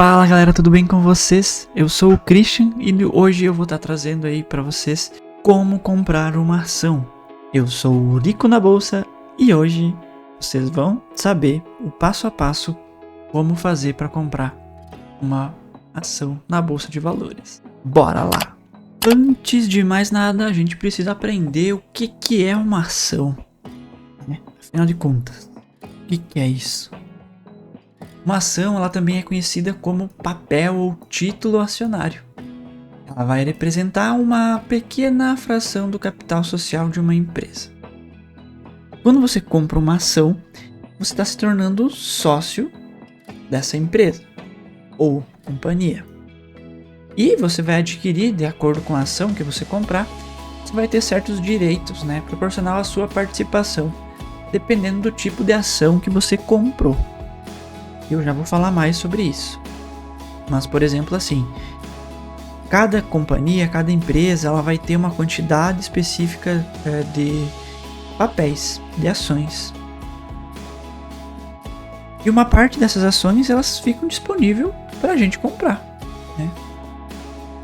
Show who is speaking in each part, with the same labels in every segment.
Speaker 1: Fala galera, tudo bem com vocês? Eu sou o Christian e hoje eu vou estar trazendo aí para vocês como comprar uma ação. Eu sou o Rico na Bolsa e hoje vocês vão saber o passo a passo como fazer para comprar uma ação na Bolsa de Valores. Bora lá! Antes de mais nada, a gente precisa aprender o que é uma ação. Afinal de contas, o que é isso? Uma ação ela também é conhecida como papel ou título acionário. Ela vai representar uma pequena fração do capital social de uma empresa. Quando você compra uma ação, você está se tornando sócio dessa empresa ou companhia. E você vai adquirir, de acordo com a ação que você comprar, você vai ter certos direitos, proporcional à sua participação, dependendo do tipo de ação que você comprou. Eu já vou falar mais sobre isso. Mas, por exemplo, assim, cada companhia, cada empresa, ela vai ter uma quantidade específica de papéis, de ações. E uma parte dessas ações, elas ficam disponíveis para a gente comprar, né?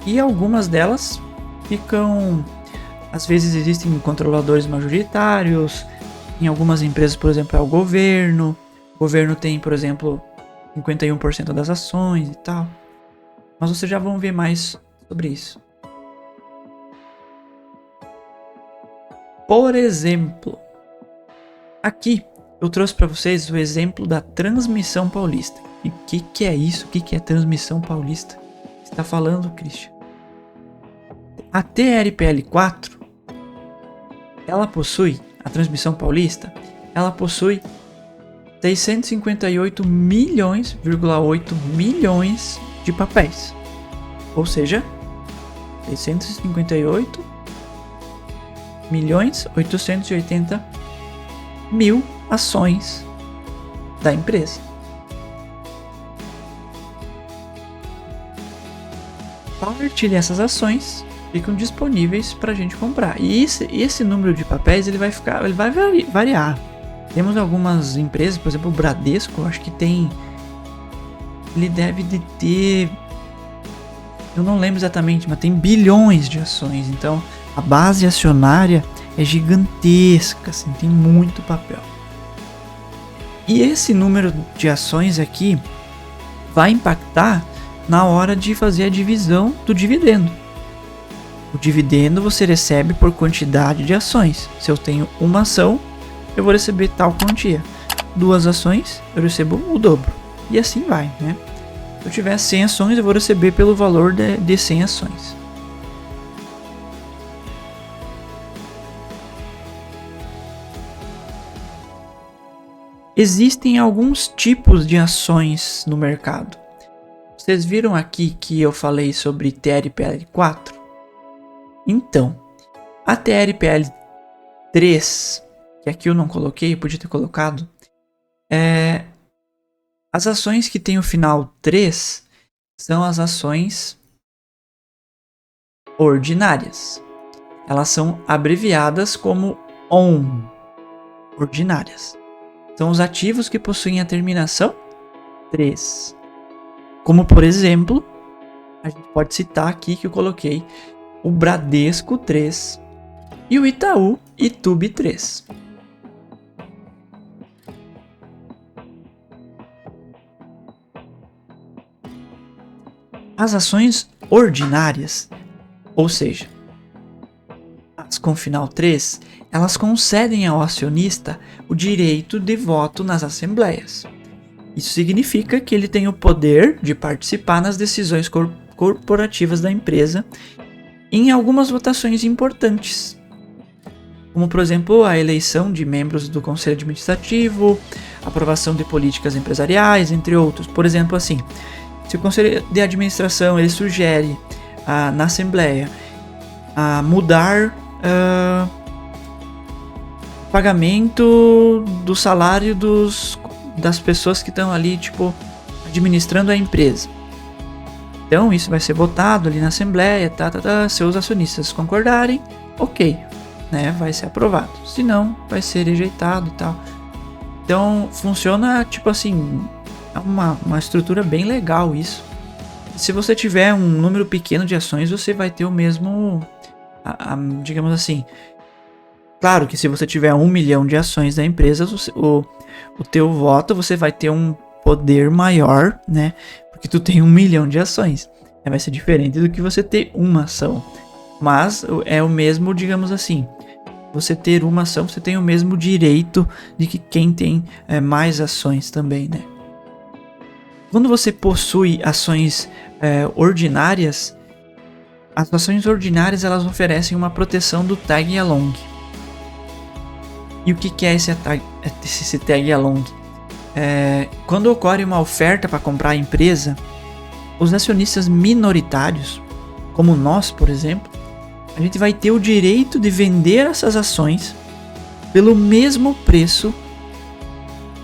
Speaker 1: E algumas delas ficam... Às vezes existem controladores majoritários. Em algumas empresas, por exemplo, é o governo. O governo tem, por exemplo, 51% das ações e tal. Mas vocês já vão ver mais sobre isso. Por exemplo, aqui eu trouxe para vocês o exemplo da Transmissão Paulista. E o que é isso? O que é Transmissão Paulista? Você está falando, Christian? A TRPL4, ela possui, a Transmissão Paulista, ela possui 658,8 milhões de papéis. Ou seja, 658.880.000 ações da empresa. Parte dessas ações ficam disponíveis para a gente comprar. E esse número de papéis ele vai variar. Temos algumas empresas, por exemplo, o Bradesco, acho que tem... Ele deve de ter... Eu não lembro exatamente, mas tem bilhões de ações. Então, a base acionária é gigantesca, assim, tem muito papel. E esse número de ações aqui vai impactar na hora de fazer a divisão do dividendo. O dividendo você recebe por quantidade de ações. Se eu tenho uma ação, eu vou receber tal quantia. 2 ações, eu recebo o dobro. E assim vai, né? Se eu tiver 100 ações, eu vou receber pelo valor de 100 ações. Existem alguns tipos de ações no mercado. Vocês viram aqui que eu falei sobre TRPL4? Então, a TRPL3, que aqui eu não coloquei, eu podia ter colocado, as ações que tem o final 3 são as ações ordinárias. Elas são abreviadas como ON, ordinárias. São os ativos que possuem a terminação 3. Como, por exemplo, a gente pode citar aqui que eu coloquei o Bradesco 3 e o Itaú Itubi 3. As ações ordinárias, ou seja, as com final 3, elas concedem ao acionista o direito de voto nas assembleias. Isso significa que ele tem o poder de participar nas decisões corporativas da empresa em algumas votações importantes, como por exemplo a eleição de membros do conselho administrativo, aprovação de políticas empresariais, entre outros. Por exemplo, assim, se o conselho de administração ele sugere na assembleia mudar o pagamento do salário das pessoas que estão ali, administrando a empresa. Então isso vai ser votado ali na assembleia, se os acionistas concordarem, ok, vai ser aprovado. Se não, vai ser rejeitado e tal. Então funciona É uma estrutura bem legal isso. Se você tiver um número pequeno de ações, você vai ter o mesmo, digamos assim. Claro que se você tiver 1 milhão de ações da empresa, o teu voto, você vai ter um poder maior, né? Porque tu tem 1 milhão de ações. Vai ser diferente do que você ter uma ação. Mas é o mesmo, digamos assim. Você ter uma ação, você tem o mesmo direito de que quem tem mais ações também, né? Quando você possui ações ordinárias, as ações ordinárias elas oferecem uma proteção do tag along. E o que é esse tag along? Quando ocorre uma oferta para comprar a empresa, os acionistas minoritários, como nós, por exemplo, a gente vai ter o direito de vender essas ações pelo mesmo preço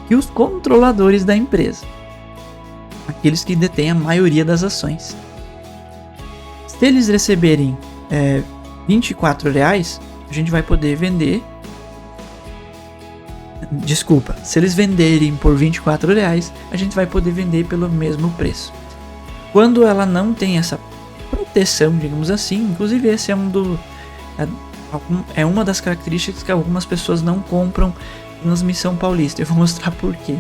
Speaker 1: que os controladores da empresa, aqueles que detêm a maioria das ações. Se eles receberem R$24, a gente vai poder vender. Desculpa, se eles venderem por R$24, a gente vai poder vender pelo mesmo preço. Quando ela não tem essa proteção, digamos assim, inclusive esse é uma das características que algumas pessoas não compram Transmissão Paulista. Eu vou mostrar por quê.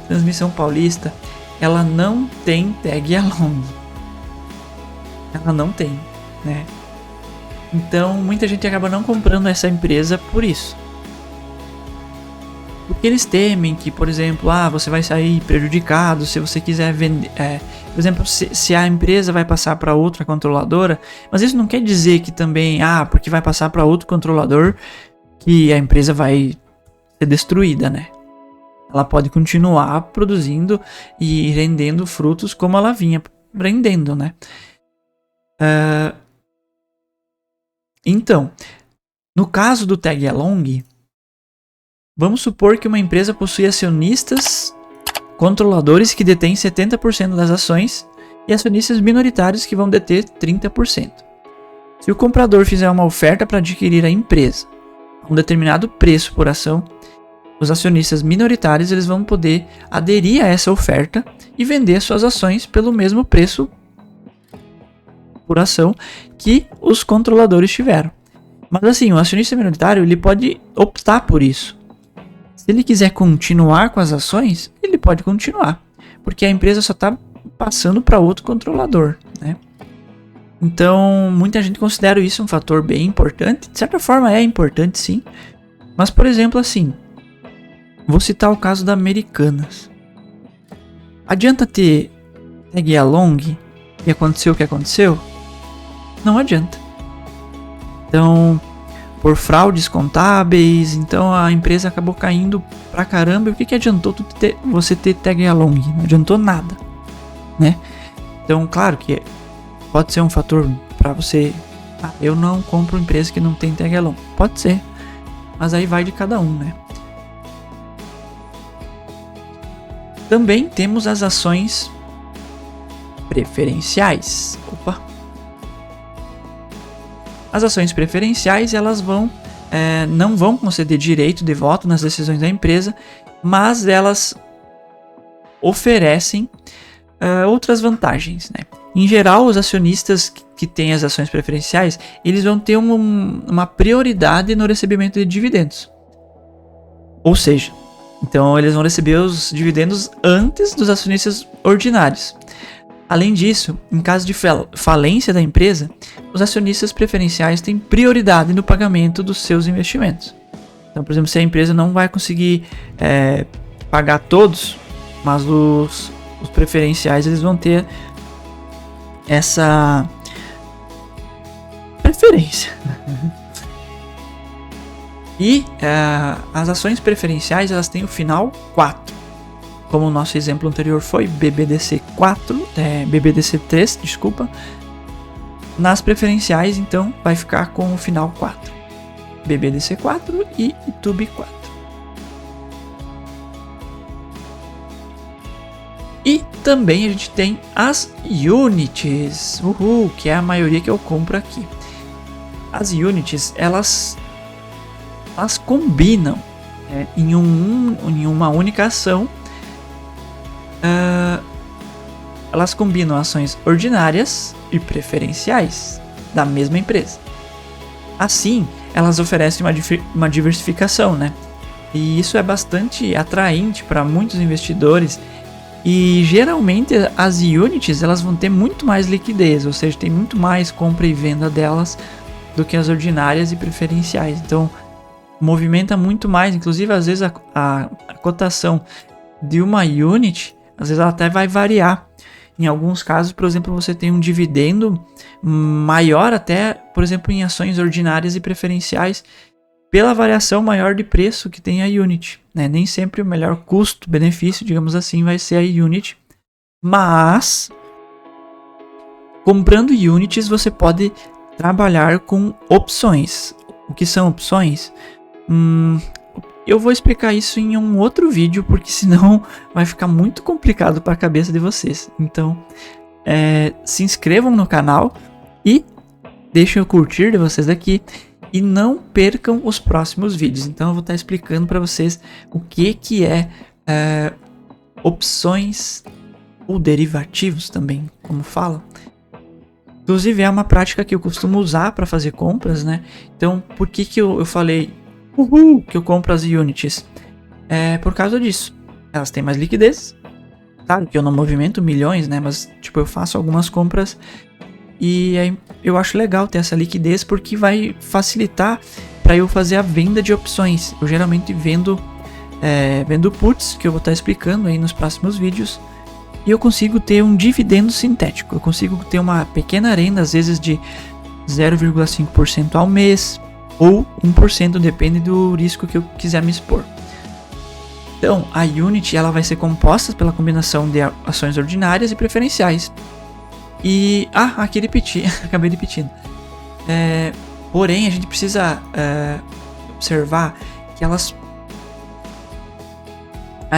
Speaker 1: Transmissão Paulista, ela não tem tag along. Ela não tem, né? Então muita gente acaba não comprando essa empresa por isso. Porque eles temem que, por exemplo, você vai sair prejudicado se você quiser vender. Por exemplo, se a empresa vai passar para outra controladora, mas isso não quer dizer que também, porque vai passar para outro controlador, que a empresa vai ser destruída, né? Ela pode continuar produzindo e rendendo frutos como ela vinha rendendo, né? Então, no caso do tag along, vamos supor que uma empresa possui acionistas controladores que detêm 70% das ações e acionistas minoritários que vão deter 30%. Se o comprador fizer uma oferta para adquirir a empresa a um determinado preço por ação, os acionistas minoritários eles vão poder aderir a essa oferta e vender suas ações pelo mesmo preço por ação que os controladores tiveram. Mas assim, o acionista minoritário ele pode optar por isso. Se ele quiser continuar com as ações, ele pode continuar, porque a empresa só está passando para outro controlador, né? Então, muita gente considera isso um fator bem importante. De certa forma é importante, sim. Mas, por exemplo, assim, vou citar o caso da Americanas. Adianta ter tag along e acontecer o que aconteceu? Não adianta. Então, por fraudes contábeis, então a empresa acabou caindo pra caramba. E o que adiantou você ter tag along? Não adiantou nada, né? Então, claro que pode ser um fator para você. Eu não compro empresa que não tem tag along. Pode ser, mas aí vai de cada um, né? Também temos as ações preferenciais. As ações preferenciais elas não vão conceder direito de voto nas decisões da empresa, mas elas oferecem outras vantagens, né? Em geral, os acionistas que têm as ações preferenciais, eles vão ter uma prioridade no recebimento de dividendos. Ou seja, então eles vão receber os dividendos antes dos acionistas ordinários. Além disso, em caso de falência da empresa, os acionistas preferenciais têm prioridade no pagamento dos seus investimentos. Então, por exemplo, se a empresa não vai conseguir pagar todos, mas os preferenciais eles vão ter essa preferência. E as ações preferenciais elas têm o final 4. Como o nosso exemplo anterior foi BBDC 3, desculpa. Nas preferenciais, então, vai ficar com o final 4. BBDC 4 e ITUB 4. E também a gente tem as Unities, que é a maioria que eu compro aqui. As Unities, elas combinam em uma única ação elas combinam ações ordinárias e preferenciais da mesma empresa. Assim, elas oferecem uma diversificação, né? E isso é bastante atraente para muitos investidores. E geralmente as units elas vão ter muito mais liquidez, ou seja, tem muito mais compra e venda delas do que as ordinárias e preferenciais. Então, movimenta muito mais. Inclusive, às vezes a cotação de uma unit, às vezes ela até vai variar. Em alguns casos, por exemplo, você tem um dividendo maior até, por exemplo, em ações ordinárias e preferenciais, pela variação maior de preço que tem a unit, né? Nem sempre o melhor custo-benefício, digamos assim, vai ser a unit. Mas, comprando units, você pode trabalhar com opções. O que são opções? Eu vou explicar isso em um outro vídeo, porque senão vai ficar muito complicado para a cabeça de vocês. Então, se inscrevam no canal e deixem o curtir de vocês aqui. E não percam os próximos vídeos. Então eu vou estar explicando para vocês o que é opções ou derivativos também, como falam. Inclusive é uma prática que eu costumo usar para fazer compras, né? Então por que eu falei que eu compro as units? É por causa disso. Elas têm mais liquidez. Claro que eu não movimento milhões, né? Mas tipo, eu faço algumas compras e aí eu acho legal ter essa liquidez, porque vai facilitar para eu fazer a venda de opções. Eu geralmente vendo puts, que eu vou estar explicando aí nos próximos vídeos, e eu consigo ter um dividendo sintético. Eu consigo ter uma pequena renda, às vezes de 0,5% ao mês, ou 1%, depende do risco que eu quiser me expor. Então, a unit ela vai ser composta pela combinação de ações ordinárias e preferenciais. E, aqui repeti, acabei repetindo. Porém, a gente precisa observar que a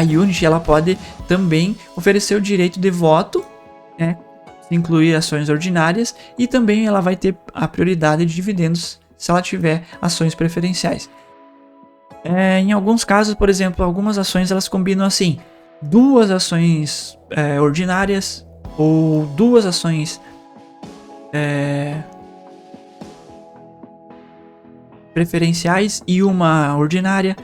Speaker 1: unit ela pode também oferecer o direito de voto, né, incluir ações ordinárias, e também ela vai ter a prioridade de dividendos se ela tiver ações preferenciais. Em alguns casos, por exemplo, algumas ações elas combinam assim, 2 ações ordinárias ou 2 ações preferenciais e uma ordinária,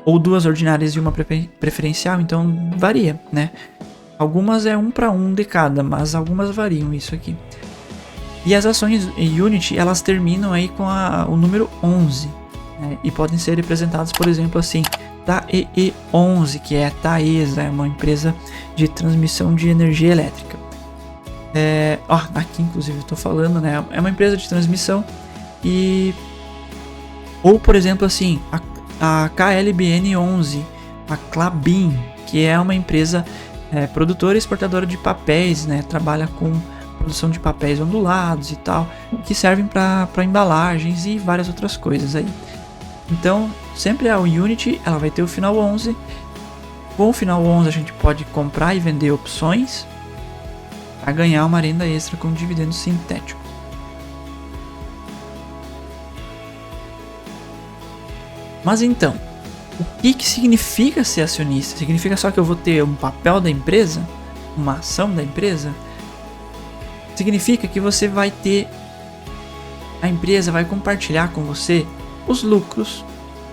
Speaker 1: ou 2 ordinárias e uma preferencial. Então varia, né? Algumas é 1 para 1 de cada, mas algumas variam isso aqui. E as ações em unit elas terminam aí com o número 11, né? E podem ser representadas, por exemplo, assim, TAE11, que é a Taesa, é uma empresa de transmissão de energia elétrica. Aqui inclusive eu estou falando, né? É uma empresa de transmissão. Ou por exemplo assim, a KLBN11, a Klabin, que é uma empresa produtora e exportadora de papéis, né? Trabalha com produção de papéis ondulados e tal, que servem para embalagens e várias outras coisas aí. Então sempre a unit ela vai ter o final 11. Com o final 11 a gente pode comprar e vender opções para ganhar uma renda extra com dividendo sintético. Mas então, o que significa ser acionista? Significa só que eu vou ter um papel da empresa? Uma ação da empresa? Significa que você vai ter... A empresa vai compartilhar com você os lucros.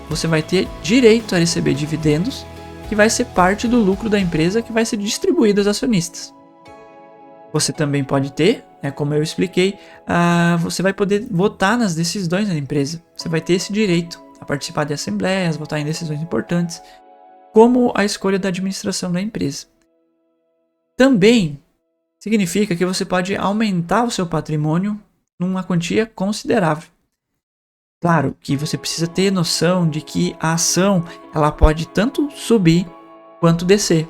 Speaker 1: Você vai ter direito a receber dividendos, que vai ser parte do lucro da empresa, que vai ser distribuído aos acionistas. Você também pode ter, como eu expliquei, você vai poder votar nas decisões da empresa. Você vai ter esse direito a participar de assembleias, votar em decisões importantes, como a escolha da administração da empresa. Também significa que você pode aumentar o seu patrimônio numa quantia considerável. Claro que você precisa ter noção de que a ação ela pode tanto subir quanto descer.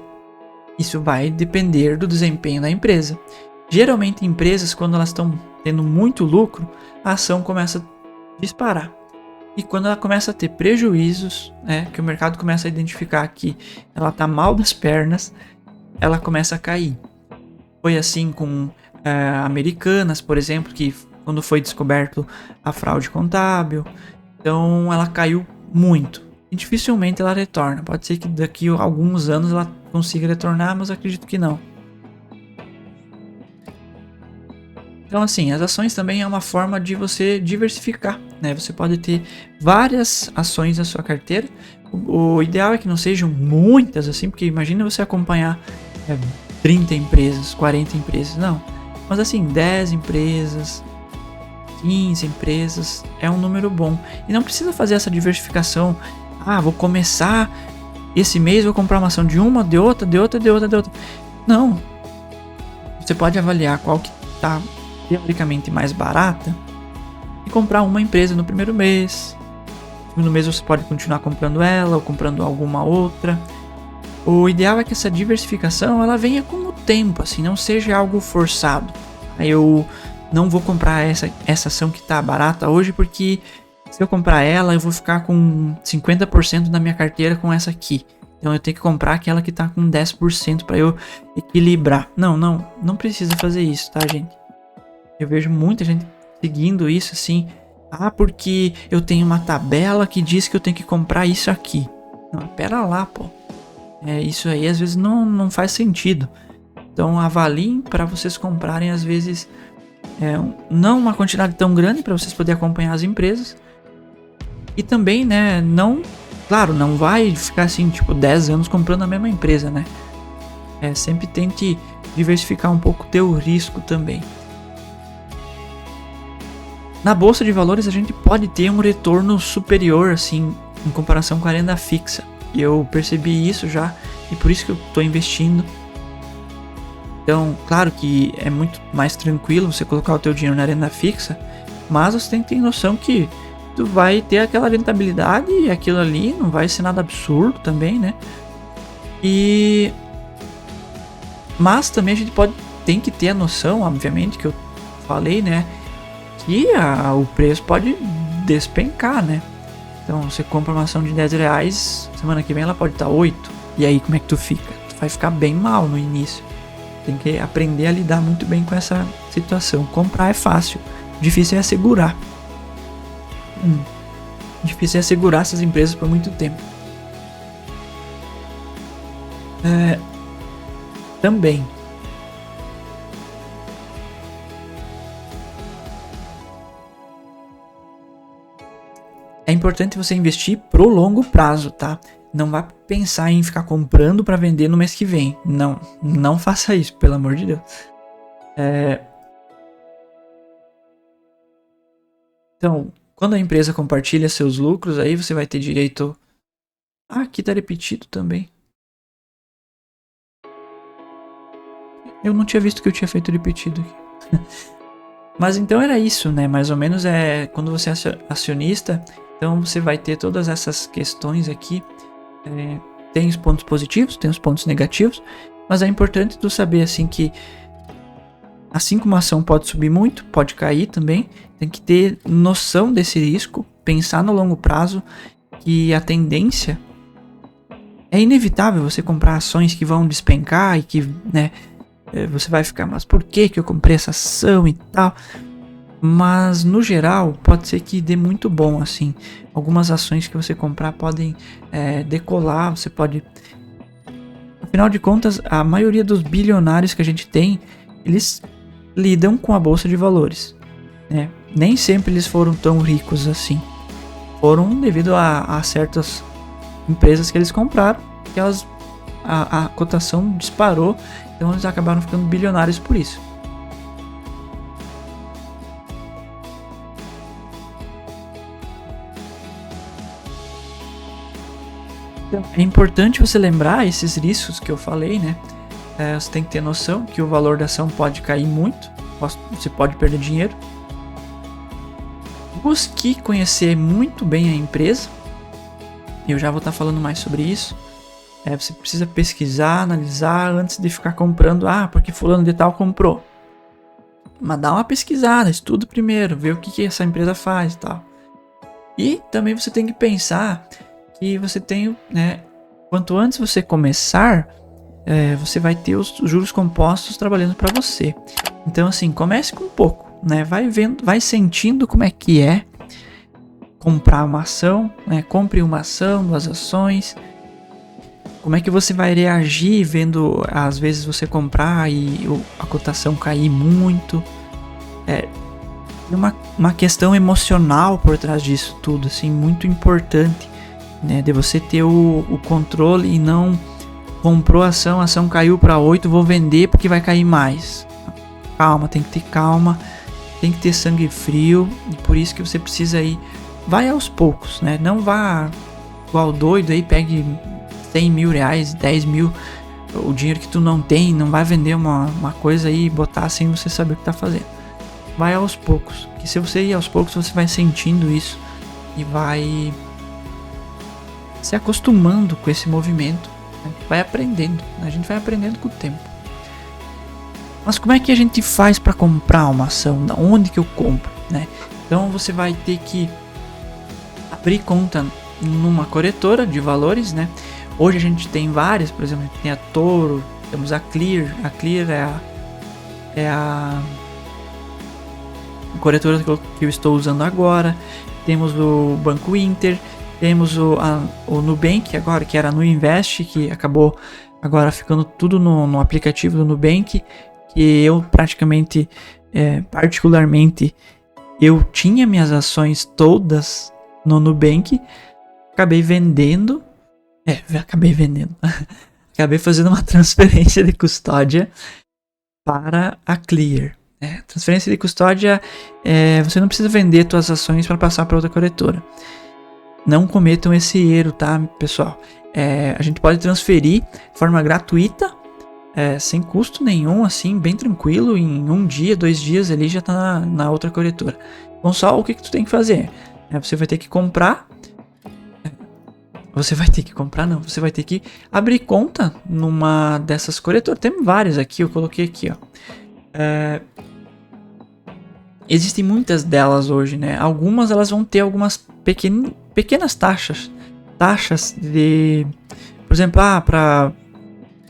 Speaker 1: Isso vai depender do desempenho da empresa. Geralmente, empresas, quando elas estão tendo muito lucro, a ação começa a disparar. E quando ela começa a ter prejuízos, que o mercado começa a identificar que ela está mal das pernas, ela começa a cair. Foi assim com Americanas, por exemplo, que quando foi descoberto a fraude contábil, então ela caiu muito. E dificilmente ela retorna. Pode ser que daqui a alguns anos ela consiga retornar, mas acredito que não. Então, assim, as ações também é uma forma de você diversificar, né? Você pode ter várias ações na sua carteira. O ideal é que não sejam muitas, assim, porque imagina você acompanhar 30 empresas, 40 empresas, não. Mas assim, 10 empresas, 15 empresas é um número bom. E não precisa fazer essa diversificação. Ah, vou começar esse mês, vou comprar uma ação de uma, de outra, de outra, de outra, de outra. Não. Você pode avaliar qual que tá teoricamente mais barata e comprar uma empresa no primeiro mês. No segundo mês você pode continuar comprando ela ou comprando alguma outra. O ideal é que essa diversificação ela venha com o tempo, assim, não seja algo forçado. Aí eu não vou comprar essa ação que tá barata hoje porque se eu comprar ela eu vou ficar com 50% da minha carteira com essa aqui. Então eu tenho que comprar aquela que tá com 10% para eu equilibrar. Não precisa fazer isso, tá, gente? Eu vejo muita gente seguindo isso assim. Ah, porque eu tenho uma tabela que diz que eu tenho que comprar isso aqui. Não, pera lá, pô. Isso aí às vezes não faz sentido. Então avaliem para vocês comprarem às vezes não uma quantidade tão grande para vocês poderem acompanhar as empresas. E também, né, claro, não vai ficar assim, tipo, 10 anos comprando a mesma empresa, né? Sempre tente diversificar um pouco o teu risco também. Na bolsa de valores a gente pode ter um retorno superior, assim, em comparação com a renda fixa. E eu percebi isso já, e por isso que eu estou investindo. Então, claro que é muito mais tranquilo você colocar o teu dinheiro na renda fixa, mas você tem que ter noção que tu vai ter aquela rentabilidade e aquilo ali não vai ser nada absurdo também, né? Mas também a gente tem que ter a noção, obviamente, que eu falei, né? Que o preço pode despencar, né? Então você compra uma ação de 10 reais, semana que vem ela pode estar 8. E aí como é que tu fica? Tu vai ficar bem mal no início. Tem que aprender a lidar muito bem com essa situação. Comprar é fácil, difícil é assegurar. Difícil é assegurar essas empresas por muito tempo. Também. É importante você investir pro longo prazo, tá? Não vá pensar em ficar comprando para vender no mês que vem. Não faça isso, pelo amor de Deus. Então, quando a empresa compartilha seus lucros, aí você vai ter direito... aqui tá repetido também. Eu não tinha visto que eu tinha feito repetido aqui. Mas então era isso, né? Mais ou menos quando você é acionista, então você vai ter todas essas questões aqui. Tem os pontos positivos, tem os pontos negativos, mas é importante tu saber assim que assim como a ação pode subir muito, pode cair também, tem que ter noção desse risco, pensar no longo prazo, que a tendência é inevitável você comprar ações que vão despencar e que, né, você vai ficar, mas por que eu comprei essa ação e tal? Mas no geral pode ser que dê muito bom, assim. Algumas ações que você comprar podem decolar, você pode... Afinal de contas, a maioria dos bilionários que a gente tem, eles lidam com a bolsa de valores, né? Nem sempre eles foram tão ricos assim. Foram devido a certas empresas que eles compraram, que a cotação disparou, então eles acabaram ficando bilionários por isso. É importante você lembrar esses riscos que eu falei, né? Você tem que ter noção que o valor da ação pode cair muito, você pode perder dinheiro. Busque conhecer muito bem a empresa. Eu já vou estar falando mais sobre isso. Você precisa pesquisar, analisar antes de ficar comprando. Porque fulano de tal comprou. Mas dá uma pesquisada, estuda primeiro, vê o que essa empresa faz e tal. E também você tem que pensar que você tem, né? Quanto antes você começar, você vai ter os juros compostos trabalhando para você. Então assim, comece com pouco, né? Vai vendo, vai sentindo como é que é comprar uma ação, né? Compre uma ação, 2 ações. Como é que você vai reagir vendo às vezes você comprar e a cotação cair muito? Tem uma questão emocional por trás disso tudo, assim, muito importante, né? De você ter o controle e não comprou a ação caiu para 8, vou vender porque vai cair mais. Calma, tem que ter calma, tem que ter sangue frio, e por isso que você precisa ir, vai aos poucos, né? Não vá igual doido aí, pegue 100 mil reais, 10 mil, o dinheiro que tu não tem, não vai vender uma coisa aí e botar sem você saber o que tá fazendo. Vai aos poucos, que se você ir aos poucos, você vai sentindo isso e vai se acostumando com esse movimento, né? Vai aprendendo, a gente vai aprendendo com o tempo. Mas como é que a gente faz para comprar uma ação? Da onde que eu compro, né? Então você vai ter que abrir conta numa corretora de valores, né? Hoje a gente tem várias, por exemplo, a gente tem a Toro, temos a Clear. A Clear é a corretora que eu estou usando agora. Temos o Banco Inter, temos o Nubank agora, que era no Invest, que acabou agora ficando tudo no aplicativo do Nubank, que eu praticamente, particularmente, eu tinha minhas ações todas no Nubank, acabei vendendo, acabei fazendo uma transferência de custódia para a Clear. Transferência de custódia, você não precisa vender suas ações para passar para outra corretora. Não cometam esse erro, tá, pessoal? A gente pode transferir de forma gratuita, sem custo nenhum, assim, bem tranquilo. Em 1 dia, 2 dias ali já tá na outra corretora. Então só o que tu tem que fazer? Você vai ter que comprar. Você vai ter que abrir conta numa dessas corretoras. Tem várias aqui, eu coloquei aqui, ó. Existem muitas delas hoje, né? Algumas elas vão ter algumas pequenas taxas de, por exemplo,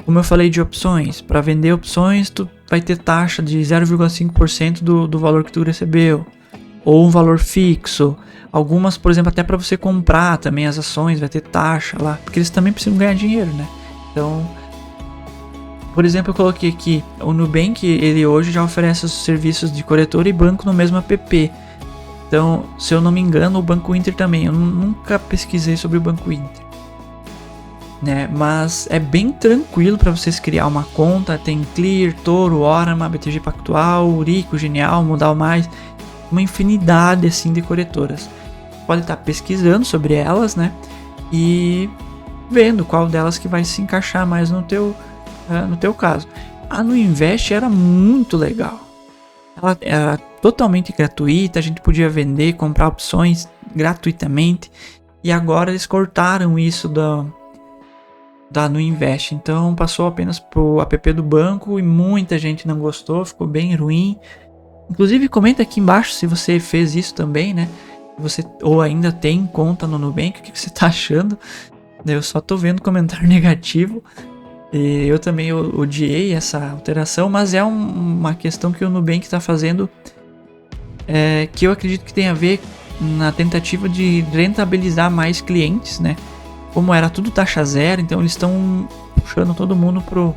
Speaker 1: como eu falei de opções, para vender opções tu vai ter taxa de 0,5% do valor que tu recebeu, ou um valor fixo. Algumas, por exemplo, até para você comprar também as ações vai ter taxa lá, porque eles também precisam ganhar dinheiro, né? Então, por exemplo, eu coloquei aqui, o Nubank, ele hoje já oferece os serviços de corretora e banco no mesmo app. Então, se eu não me engano, o Banco Inter também. Eu nunca pesquisei sobre o Banco Inter, né? Mas é bem tranquilo para vocês criar uma conta. Tem Clear, Toro, Orama, BTG Pactual, Urico, Genial, Modal Mais, uma infinidade assim de corretoras. Pode estar pesquisando sobre elas, né? E vendo qual delas que vai se encaixar mais no teu caso. A No Invest era muito legal. Ela era totalmente gratuita, a gente podia vender, comprar opções gratuitamente. E agora eles cortaram isso da No Invest. Então passou apenas pro app do banco e muita gente não gostou, ficou bem ruim. Inclusive comenta aqui embaixo se você fez isso também, né? Você ou ainda tem conta no Nubank, o que você tá achando? Eu só tô vendo comentário negativo. E eu também odiei essa alteração, mas é uma questão que o Nubank está fazendo, que eu acredito que tem a ver na tentativa de rentabilizar mais clientes, né? Como era tudo taxa zero, então eles estão puxando todo mundo pro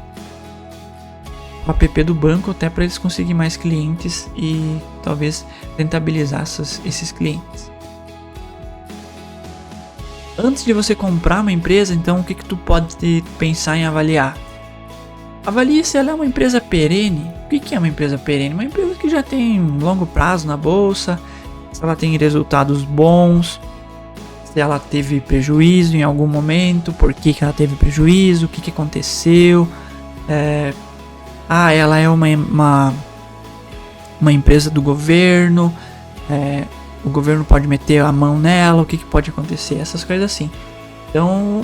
Speaker 1: app do banco, até para eles conseguirem mais clientes e talvez rentabilizar esses clientes. Antes de você comprar uma empresa, então o que tu pode pensar em avaliar? Avalie se ela é uma empresa perene. O que é uma empresa perene? Uma empresa que já tem longo prazo na bolsa, se ela tem resultados bons, se ela teve prejuízo em algum momento, por que ela teve prejuízo, o que aconteceu. Ela é uma empresa do governo, o governo pode meter a mão nela, o que pode acontecer, essas coisas assim. Então,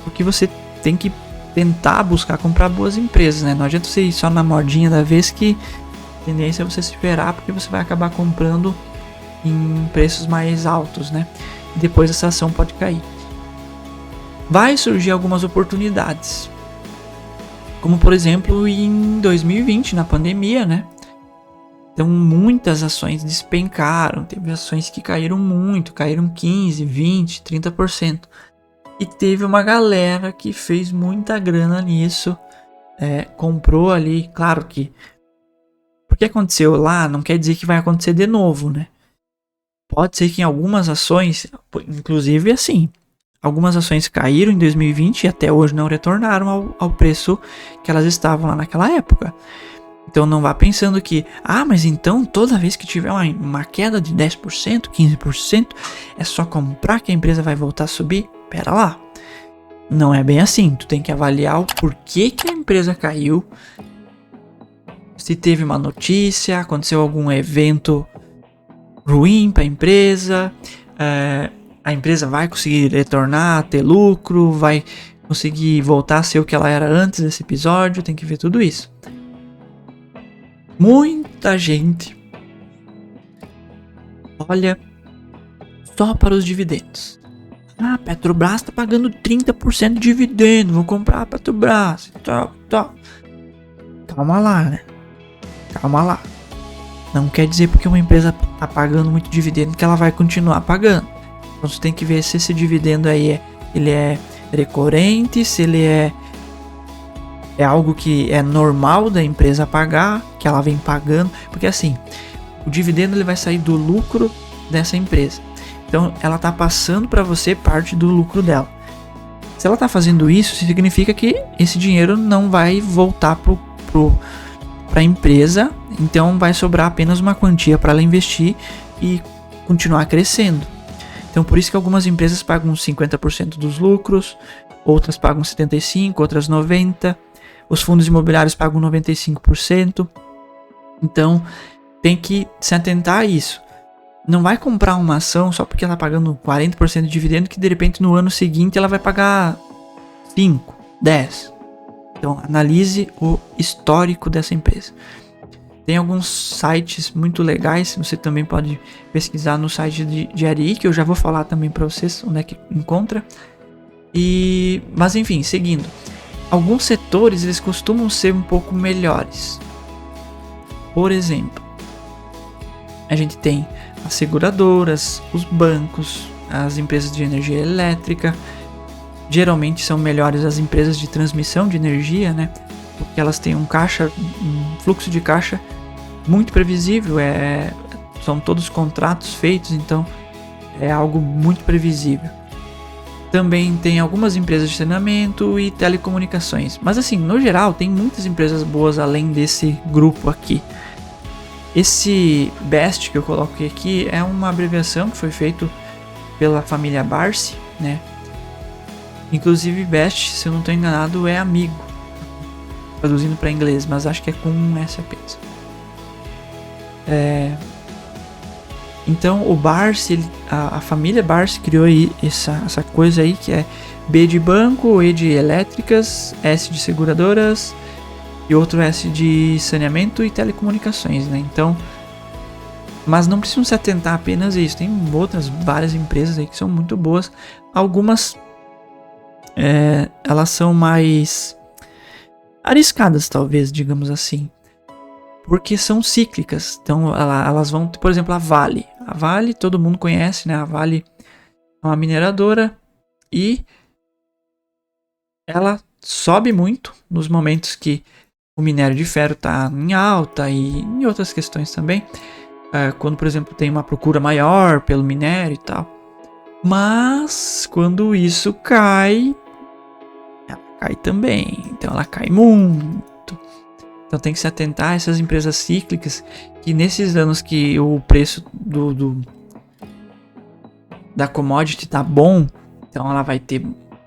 Speaker 1: porque você tem que tentar buscar comprar boas empresas, né? Não adianta você ir só na modinha da vez, que a tendência é você se esperar, porque você vai acabar comprando em preços mais altos, né? E depois essa ação pode cair. Vai surgir algumas oportunidades, como por exemplo em 2020, na pandemia, né? Então muitas ações despencaram, teve ações que caíram muito, caíram 15, 20, 30%. E teve uma galera que fez muita grana nisso, comprou ali, claro que porque aconteceu lá, não quer dizer que vai acontecer de novo, né? Pode ser que em algumas ações, inclusive assim, algumas ações caíram em 2020 e até hoje não retornaram ao preço que elas estavam lá naquela época. Então não vá pensando que, mas então toda vez que tiver uma queda de 10%, 15%, é só comprar que a empresa vai voltar a subir? Pera lá. Não é bem assim. Tu tem que avaliar o porquê que a empresa caiu. Se teve uma notícia, aconteceu algum evento ruim para a empresa, a empresa vai conseguir retornar, ter lucro, vai conseguir voltar a ser o que ela era antes desse episódio, tem que ver tudo isso. Muita gente olha só para os dividendos. A Petrobras está pagando 30% de dividendo, vou comprar a Petrobras. Tá. Calma lá, né? Calma lá. Não quer dizer porque uma empresa está pagando muito dividendo que ela vai continuar pagando. Então você tem que ver se esse dividendo aí ele é recorrente, se ele é algo que é normal da empresa pagar, que ela vem pagando, porque assim, o dividendo ele vai sair do lucro dessa empresa. Então ela está passando para você parte do lucro dela. Se ela está fazendo isso, significa que esse dinheiro não vai voltar para a empresa, então vai sobrar apenas uma quantia para ela investir e continuar crescendo. Então por isso que algumas empresas pagam 50% dos lucros, outras pagam 75%, outras 90%, os fundos imobiliários pagam 95%. Então tem que se atentar a isso. Não vai comprar uma ação só porque ela está pagando 40% de dividendo que de repente no ano seguinte ela vai pagar 5%, 10%. Então analise o histórico dessa empresa. Tem alguns sites muito legais, você também pode pesquisar no site de Ari, que eu já vou falar também para vocês onde é que encontra. Mas enfim, seguindo. Alguns setores eles costumam ser um pouco melhores. Por exemplo, a gente tem as seguradoras, os bancos, as empresas de energia elétrica. Geralmente são melhores as empresas de transmissão de energia, né? Porque elas têm um fluxo de caixa muito previsível, são todos contratos feitos, então é algo muito previsível. Também tem algumas empresas de saneamento e telecomunicações, mas assim, no geral, tem muitas empresas boas além desse grupo aqui. Esse BEST que eu coloquei aqui é uma abreviação que foi feito pela família Barsi, né? Inclusive BEST, se eu não estou enganado, é amigo, traduzindo para inglês, mas acho que é com um S apenas. Então o Barsi, a família Barsi criou aí essa coisa aí que é B de banco, E de elétricas, S de seguradoras e outro S de saneamento e telecomunicações, né? Então, mas não precisam se atentar apenas a isso, tem várias empresas aí que são muito boas. Algumas elas são mais arriscadas, talvez, digamos assim, porque são cíclicas. Então elas vão, por exemplo, a Vale. A Vale todo mundo conhece, né? A Vale é uma mineradora e ela sobe muito nos momentos que o minério de ferro está em alta e em outras questões também. Quando, por exemplo, tem uma procura maior pelo minério e tal. Mas quando isso cai, ela cai também. Então ela cai muito. Então tem que se atentar a essas empresas cíclicas que nesses anos que o preço da commodity tá bom, então ela vai ter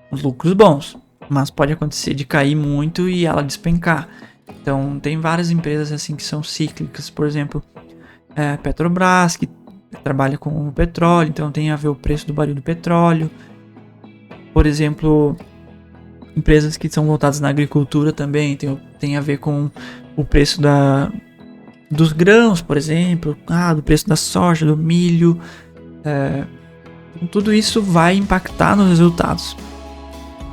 Speaker 1: lucros bons. Mas pode acontecer de cair muito e ela despencar. Então tem várias empresas assim que são cíclicas. Por exemplo, Petrobras, que trabalha com o petróleo, então tem a ver o preço do barril do petróleo. Por exemplo, empresas que são voltadas na agricultura também tem a ver com o preço dos grãos, por exemplo, do preço da soja, do milho. Tudo isso vai impactar nos resultados.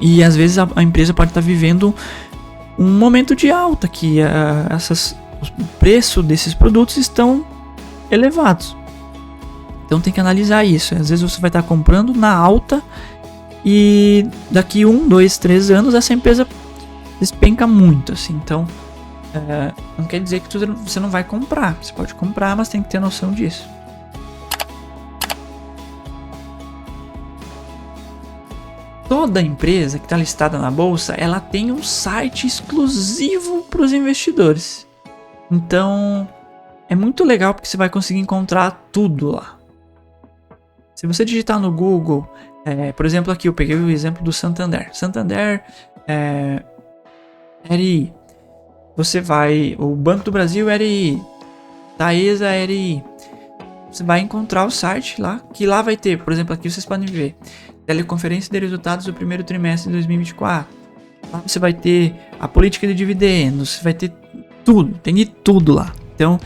Speaker 1: E às vezes a empresa pode estar vivendo um momento de alta, que o preço desses produtos estão elevados. Então tem que analisar isso. Às vezes você vai estar comprando na alta e daqui 1, 2, 3 anos essa empresa despenca muito, assim. Então não quer dizer que você não vai comprar. Você pode comprar, mas tem que ter noção disso. Toda empresa que está listada na bolsa, ela tem um site exclusivo para os investidores. Então, é muito legal porque você vai conseguir encontrar tudo lá. Se você digitar no Google, por exemplo, aqui eu peguei o exemplo do Santander. Santander RI. Você vai, o Banco do Brasil RI, Taesa RI. Você vai encontrar o site lá, que lá vai ter, por exemplo, aqui vocês podem ver, teleconferência de resultados do primeiro trimestre de 2024. Lá você vai ter a política de dividendos, você vai ter tudo, tem de tudo lá. Então,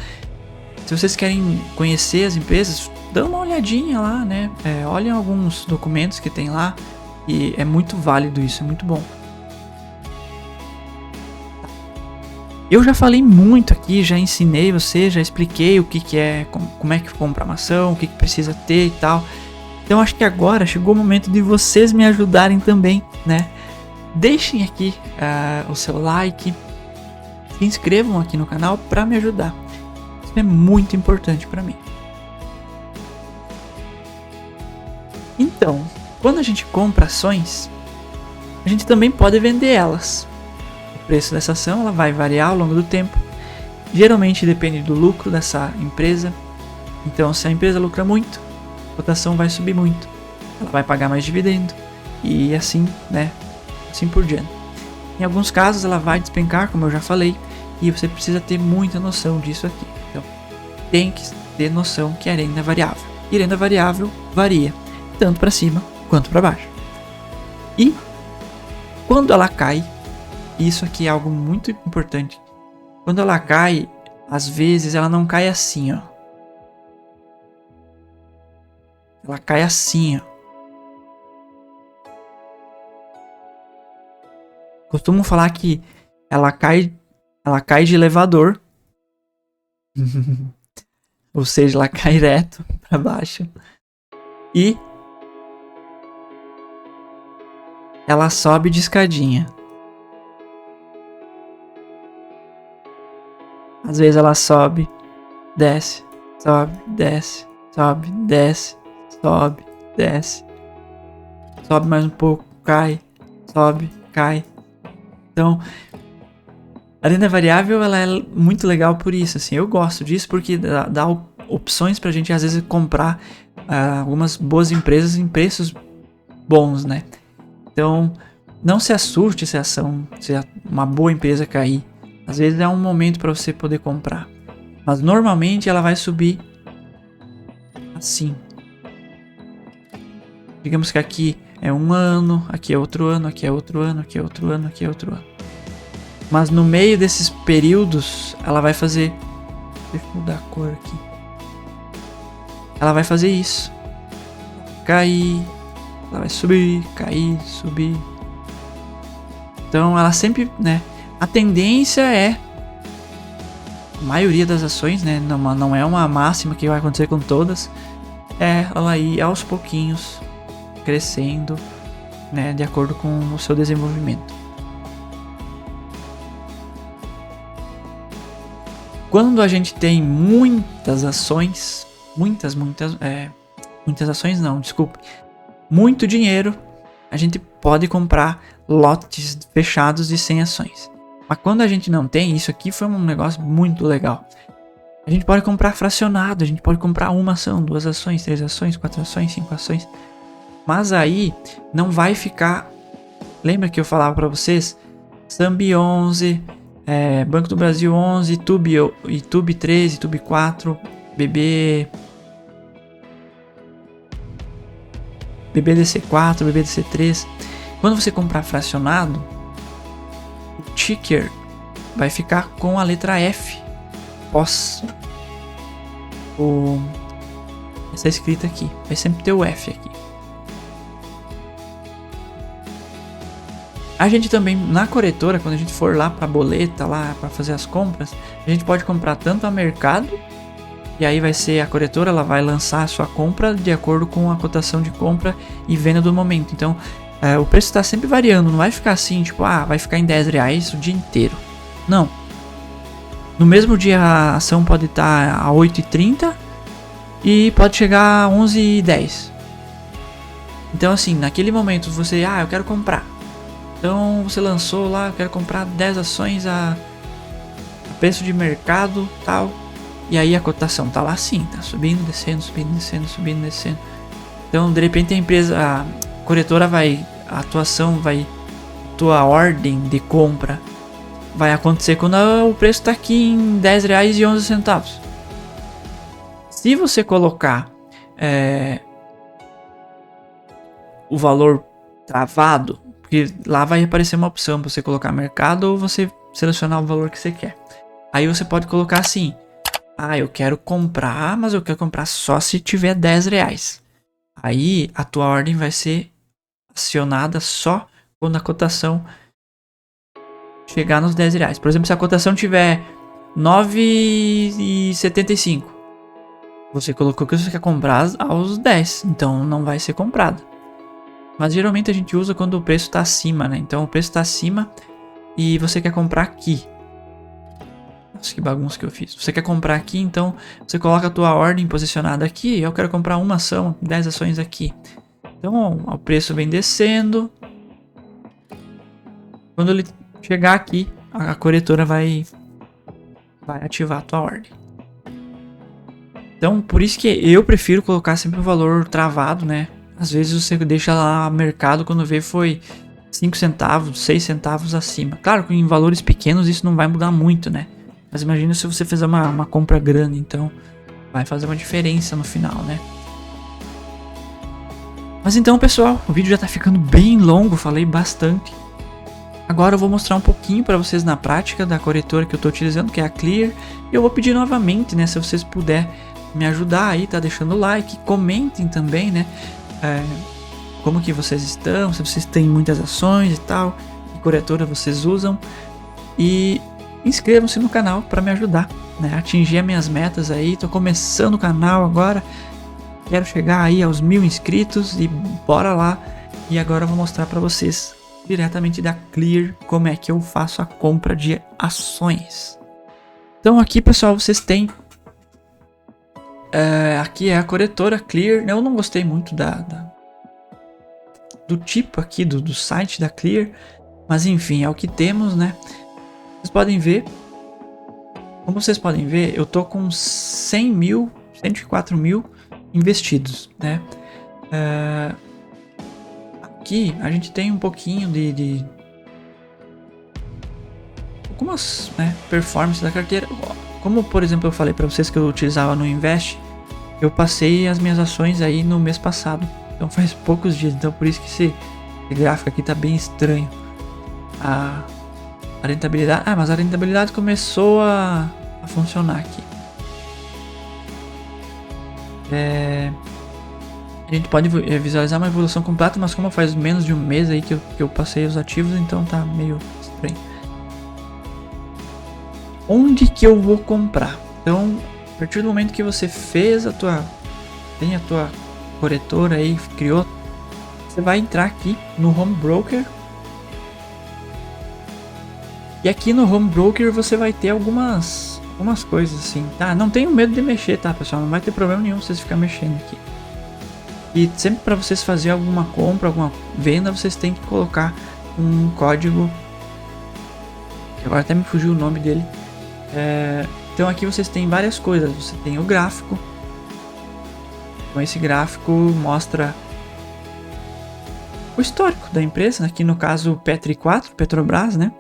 Speaker 1: se vocês querem conhecer as empresas, dá uma olhadinha lá, né? Olhem alguns documentos que tem lá e é muito válido isso, é muito bom. Eu já falei muito aqui, já ensinei você, já expliquei o que é, como é que compra uma ação, o que precisa ter e tal. Então acho que agora chegou o momento de vocês me ajudarem também, né? Deixem aqui o seu like, se inscrevam aqui no canal para me ajudar. Isso é muito importante para mim. Então, quando a gente compra ações, a gente também pode vender elas. O preço dessa ação ela vai variar ao longo do tempo. Geralmente depende do lucro dessa empresa. Então, se a empresa lucra muito, a cotação vai subir muito. Ela vai pagar mais dividendo e assim, né? Assim por diante. Em alguns casos ela vai despencar, como eu já falei, e você precisa ter muita noção disso aqui. Então, tem que ter noção que a renda é variável. E renda variável varia tanto para cima quanto para baixo. E quando ela cai, isso aqui é algo muito importante. Quando ela cai, às vezes ela não cai assim, ó. Ela cai assim, ó. Costumo falar que ela cai de elevador. Ou seja, ela cai reto para baixo. E ela sobe de escadinha. Às vezes ela sobe, desce, sobe, desce, sobe, desce, sobe, desce. Sobe mais um pouco, cai, sobe, cai. Então, a renda variável ela é muito legal por isso, assim. Eu gosto disso porque dá opções pra gente às vezes comprar algumas boas empresas em preços bons, né? Então, não se assuste se uma boa empresa cair. Às vezes é um momento para você poder comprar. Mas normalmente ela vai subir assim. Digamos que aqui é um ano, aqui é outro ano, aqui é outro ano, aqui é outro ano, aqui é outro ano. Mas no meio desses períodos, ela vai fazer... Deixa eu mudar a cor aqui. Ela vai fazer isso. Cair. Ela vai subir, cair, subir. Então ela sempre, né? A tendência é... A maioria das ações, né? Não é uma máxima que vai acontecer com todas. É ela ir aos pouquinhos crescendo, né? De acordo com o seu desenvolvimento. Quando a gente tem muitas ações, muitas ações não, desculpe, muito dinheiro, a gente pode comprar lotes fechados de 100 ações. Mas quando a gente não tem, isso aqui foi um negócio muito legal. A gente pode comprar fracionado, a gente pode comprar uma ação, 2 ações, 3 ações, 4 ações, 5 ações. Mas aí não vai ficar... Lembra que eu falava para vocês? Sambi 11... Banco do Brasil 11, YouTube 13, YouTube 4, BBDC 4, BBDC 3. Quando você comprar fracionado, o ticker vai ficar com a letra F pós essa escrita aqui. Vai sempre ter o F aqui. A gente também, na corretora, quando a gente for lá para a boleta, lá para fazer as compras, a gente pode comprar tanto a mercado, e aí vai ser a corretora, ela vai lançar a sua compra de acordo com a cotação de compra e venda do momento. Então, o preço está sempre variando, não vai ficar assim, tipo, vai ficar em R$10 o dia inteiro. Não. No mesmo dia a ação pode estar a 8,30 e pode chegar a 11,10. Então assim, naquele momento você, eu quero comprar. Então você lançou lá, eu quero comprar 10 ações a preço de mercado, tal. E aí a cotação tá lá assim, tá subindo, descendo, subindo, descendo, subindo, descendo. Então de repente a corretora a tua ordem de compra vai acontecer quando o preço tá aqui em R$10,11. Se você colocar o valor travado, porque lá vai aparecer uma opção para você colocar mercado ou você selecionar o valor que você quer. Aí você pode colocar assim: eu quero comprar, mas eu quero comprar só se tiver R$10. Aí a tua ordem vai ser acionada só quando a cotação chegar nos R$10. Por exemplo, se a cotação tiver 9,75, você colocou que você quer comprar aos 10, então não vai ser comprado. Mas geralmente a gente usa quando o preço está acima, né? Então o preço está acima e você quer comprar aqui. Nossa, que bagunça que eu fiz. Você quer comprar aqui, então você coloca a tua ordem posicionada aqui. Eu quero comprar uma ação, 10 ações aqui. Então o preço vem descendo. Quando ele chegar aqui, a corretora vai ativar a tua ordem. Então por isso que eu prefiro colocar sempre o valor travado, né? Às vezes você deixa lá mercado, quando vê foi 5 centavos, 6 centavos acima. Claro que em valores pequenos isso não vai mudar muito, né? Mas imagina se você fizer uma compra grande, então vai fazer uma diferença no final, né? Mas então, pessoal, o vídeo já tá ficando bem longo, falei bastante. Agora eu vou mostrar um pouquinho para vocês na prática da corretora que eu tô utilizando, que é a Clear. E eu vou pedir novamente, né, se vocês puderem me ajudar aí, tá deixando o like, comentem também, né? Como que vocês estão, se vocês têm muitas ações e tal, que corretora vocês usam, e inscrevam-se no canal para me ajudar, né, a atingir as minhas metas aí. Tô começando o canal agora, quero chegar aí aos 1000 inscritos e bora lá. E agora eu vou mostrar para vocês diretamente da Clear como é que eu faço a compra de ações. Então aqui, pessoal, vocês têm aqui é a corretora Clear. Eu não gostei muito do tipo aqui do site da Clear, mas enfim, é o que temos, né? Vocês podem ver, como vocês podem ver, eu tô com 100 mil, 104 mil investidos, né? Aqui a gente tem um pouquinho de algumas, né, performances da carteira. Como, por exemplo, eu falei para vocês que eu utilizava no Invest, eu passei as minhas ações aí no mês passado. Então faz poucos dias, então por isso que esse gráfico aqui tá bem estranho. A rentabilidade... mas a rentabilidade começou a funcionar aqui. A gente pode visualizar uma evolução completa, mas como faz menos de um mês aí que eu passei os ativos, então tá meio estranho. Onde que eu vou comprar? Então, a partir do momento que você fez tem a tua corretora aí, criou, você vai entrar aqui no Home Broker. E aqui no Home Broker você vai ter algumas coisas assim, tá? Não tenham medo de mexer, tá, pessoal? Não vai ter problema nenhum vocês ficarem mexendo aqui. E sempre para vocês fazer alguma compra, alguma venda, vocês têm que colocar um código. Agora até me fugiu o nome dele. Então aqui vocês têm várias coisas. Você tem o gráfico. Então esse gráfico mostra o histórico da empresa. Aqui no caso o Petri 4, Petrobras, né?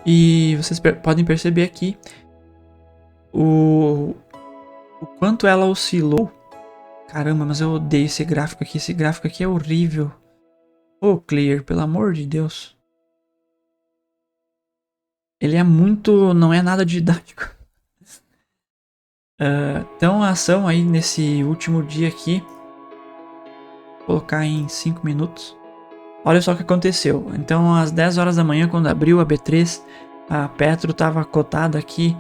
Speaker 1: E vocês podem perceber aqui o quanto ela oscilou. Caramba, mas eu odeio esse gráfico aqui. Esse gráfico aqui é horrível. Ô, Clear, pelo amor de Deus. Ele é muito... não é nada didático. Então a ação aí nesse último dia aqui, vou colocar em 5 minutos. Olha só o que aconteceu. Então às 10 horas da manhã, quando abriu a B3, a Petro estava cotada aqui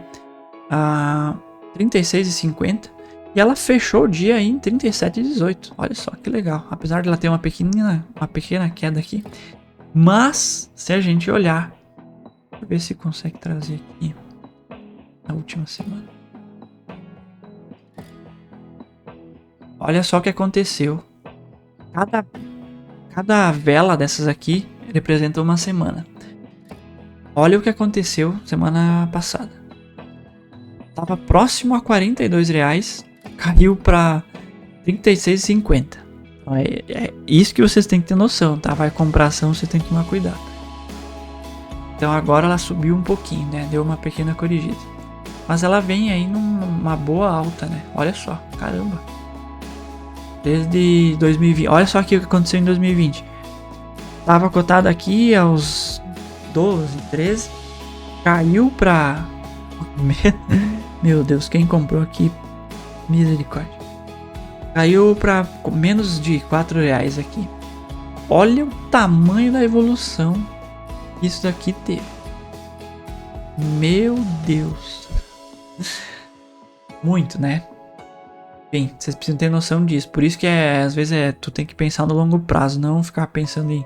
Speaker 1: a 36,50 e ela fechou o dia aí em 37,18. Olha só que legal. Apesar de ela ter uma pequena queda aqui, mas se a gente olhar, deixa eu ver se consegue trazer aqui. na última semana. Olha só o que aconteceu. Cada vela dessas aqui representa uma semana. Olha o que aconteceu semana passada. Tava próximo a R$42, caiu para R$36,50. Então é isso que vocês têm que ter noção, tá? Vai comprar ação, você tem que tomar cuidado. Então agora ela subiu um pouquinho, né? Deu uma pequena corrigida. Mas ela vem aí numa boa alta, né? Olha só, caramba. Desde 2020. Olha só aqui o que aconteceu em 2020. Tava cotado aqui aos 12, 13. Caiu pra... Meu Deus, quem comprou aqui? Misericórdia. Caiu pra menos de R$4 aqui. Olha o tamanho da evolução que isso daqui teve. Meu Deus. Muito, né? Bem, vocês precisam ter noção disso. Por isso que às vezes tu tem que pensar no longo prazo. Não ficar pensando em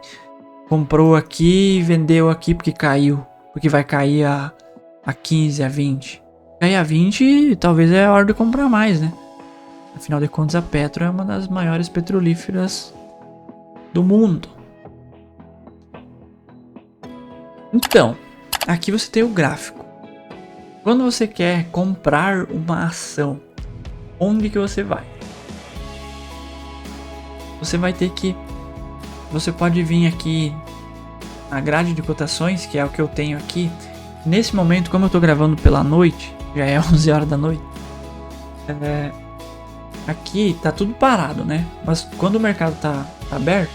Speaker 1: comprou aqui, vendeu aqui porque caiu. Porque vai cair a 15, a 20. Cair a 20, talvez é a hora de comprar mais, né? Afinal de contas, a Petro é uma das maiores petrolíferas do mundo. Então, aqui você tem o gráfico. Quando você quer comprar uma ação, onde que você vai? Você vai ter que... Você pode vir aqui na grade de cotações, que é o que eu tenho aqui. Nesse momento, como eu tô gravando pela noite, já é 11 horas da noite. Aqui tá tudo parado, né? Mas quando o mercado tá aberto,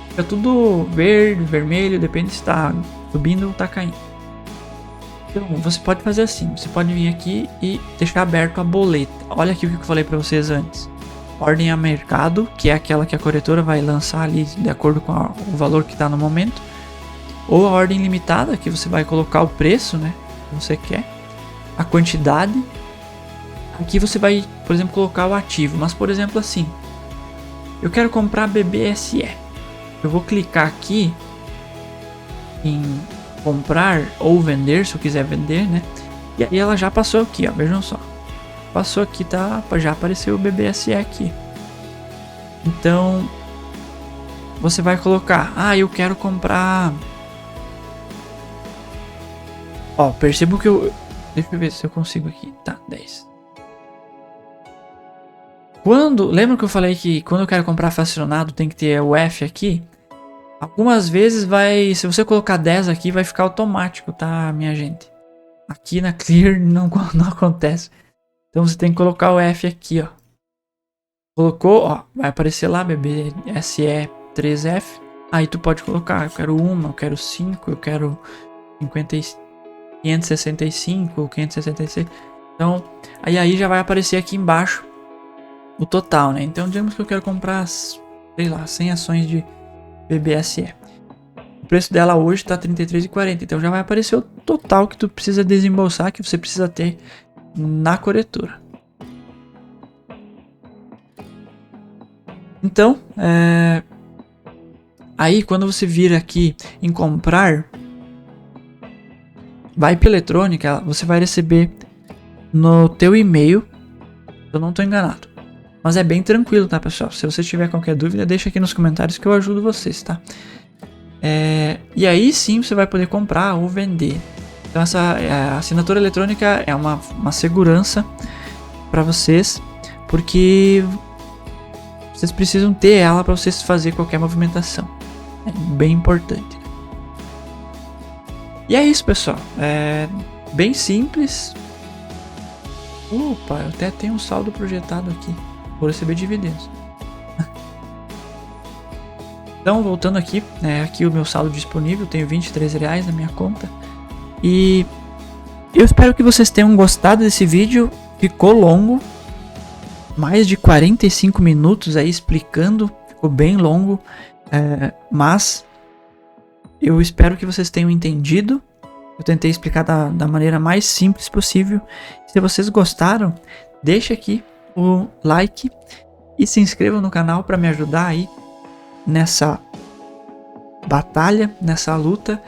Speaker 1: fica tudo verde, vermelho, depende se tá subindo ou tá caindo. Então, você pode fazer assim, você pode vir aqui e deixar aberto a boleta. Olha aqui o que eu falei para vocês antes. Ordem a mercado, que é aquela que a corretora vai lançar ali de acordo com o valor que está no momento. Ou a ordem limitada, que você vai colocar o preço, né, que você quer. A quantidade. Aqui você vai, por exemplo, colocar o ativo. Mas, por exemplo, assim. Eu quero comprar BBSE. Eu vou clicar aqui em comprar ou vender, se eu quiser vender, né? E aí ela já passou aqui, ó, vejam só. Passou aqui, tá? Já apareceu o BBSE aqui. Então, você vai colocar, eu quero comprar... Ó, percebo que eu... Deixa eu ver se eu consigo aqui. Tá, 10. Lembra que eu falei que quando eu quero comprar fracionado tem que ter o F aqui? Algumas vezes vai... Se você colocar 10 aqui, vai ficar automático, tá, minha gente? Aqui na Clear não acontece. Então você tem que colocar o F aqui, ó. Colocou, ó, vai aparecer lá, BBSE 3F. Aí tu pode colocar, eu quero 1, eu quero 5, eu quero 565, 566. Então, aí já vai aparecer aqui embaixo o total, né? Então, digamos que eu quero comprar, sei lá, 100 ações de BBSE. O preço dela hoje tá R$33,40. Então já vai aparecer o total que tu precisa desembolsar, que você precisa ter na corretora. Então, aí quando você vir aqui em comprar, vai para eletrônica, você vai receber no teu e-mail. Eu não tô enganado. Mas é bem tranquilo, tá, pessoal? Se você tiver qualquer dúvida, deixa aqui nos comentários que eu ajudo vocês, tá? E aí sim você vai poder comprar ou vender. Então essa assinatura eletrônica é uma segurança para vocês, porque vocês precisam ter ela para vocês fazer qualquer movimentação. É bem importante. E é isso, pessoal. É bem simples. Opa, eu até tenho um saldo projetado aqui. Vou receber dividendos. Então, voltando aqui, aqui o meu saldo disponível, tenho R$23 na minha conta. E eu espero que vocês tenham gostado desse vídeo. Ficou longo, mais de 45 minutos aí explicando, ficou bem longo, mas eu espero que vocês tenham entendido. Eu tentei explicar da maneira mais simples possível. Se vocês gostaram, deixa aqui o like e se inscrevam no canal para me ajudar aí nessa batalha, nessa luta.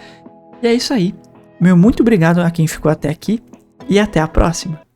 Speaker 1: E é isso aí. Meu muito obrigado a quem ficou até aqui e até a próxima!